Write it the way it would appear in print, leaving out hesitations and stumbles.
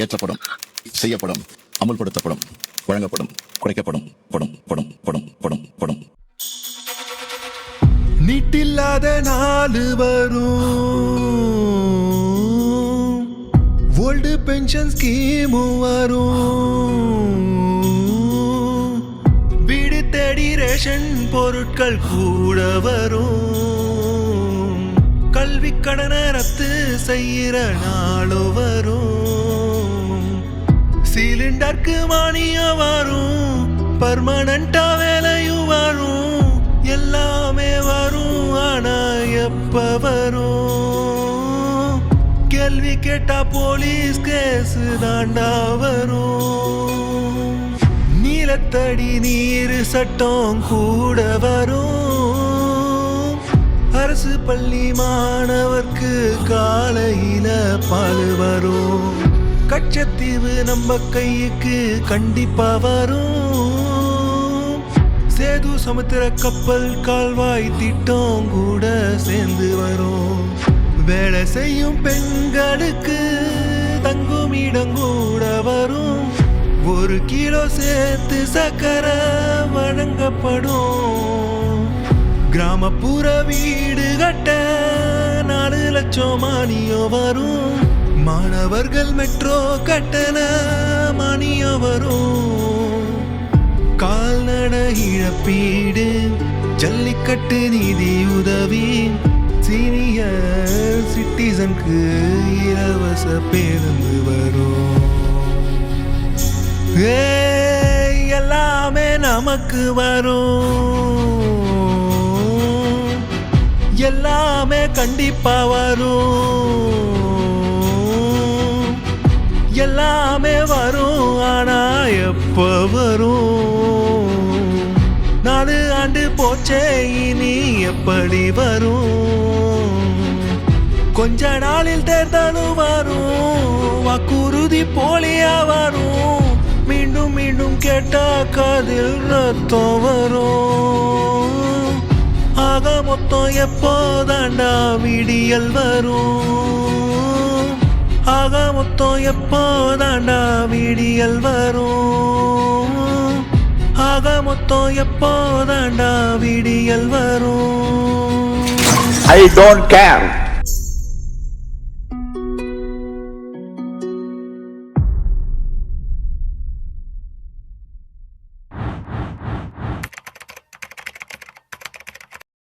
ஏற்றப்படும், செய்யப்படும், அமுல்படுத்தப்படும், வழங்கப்படும், குறைக்கப்படும், படும் படும் படும் படும் படும். நீட்டில்லாத நாலு வரும், ஓல்டு பென்ஷன் ஸ்கீமு வரும், வீடு தேடி ரேஷன் பொருட்கள் கூட வரும், கல்வி கடனை ரத்து செய்யற நாளும் வரும், சிலிண்டருக்கு மானியம் வரும், பர்மனண்டா வேலையும் வரும், எல்லாமே வரும். ஆனா எப்ப வரும்? கேள்வி கேட்டா போலீஸ் கேஸ் தாண்டா வரும். நீலத்தடி நீர் சட்டம் கூட வரும். அரசு பள்ளி மாணவர்க்கு காலையில பால் வரும். கச்சத்தீவு நம்ம கைக்கு கண்டிப்பா வரும். சேது சமுத்திர கப்பல் கால்வாய் திட்டம் கூட சேர்ந்து வரும். வேலை செய்யும் பெண்களுக்கு தங்கும் இடம் கூட வரும். 1 கிலோ சேர்த்து சக்கரை வழங்கப்படும். கிராமப்புற வீடு கட்ட 4 லட்சம் மானியம் வரும். மாணவர்கள் மெட்ரோ கட்டண மானியம் வரும். கால்நடை இழப்பீடு, ஜல்லிக்கட்டு நிதி உதவி, சீனியர் சிட்டிசனுக்கு இலவச பேருந்து வரும். எல்லாமே நமக்கு வரும். எல்லாமே கண்டிப்பா வரும். எல்லாமே வரும். ஆனா எப்ப வரும்? 4 ஆண்டு போச்சே, இனி எப்படி வரும்? கொஞ்ச நாளில் தேர்தலும் வரும். வாக்குறுதி போலியா வரும். மீண்டும் மீண்டும் கேட்டா காதில் ரத்தம் வரும். ஆக மொத்தம் எப்போதாண்டா விடியல் வரும்? ஆக மொத்தம் எப்போதாண்டா விடியல் வரும்? ஆக மொத்தம் எப்போதாண்டா விடியல் வரும்? I don't care.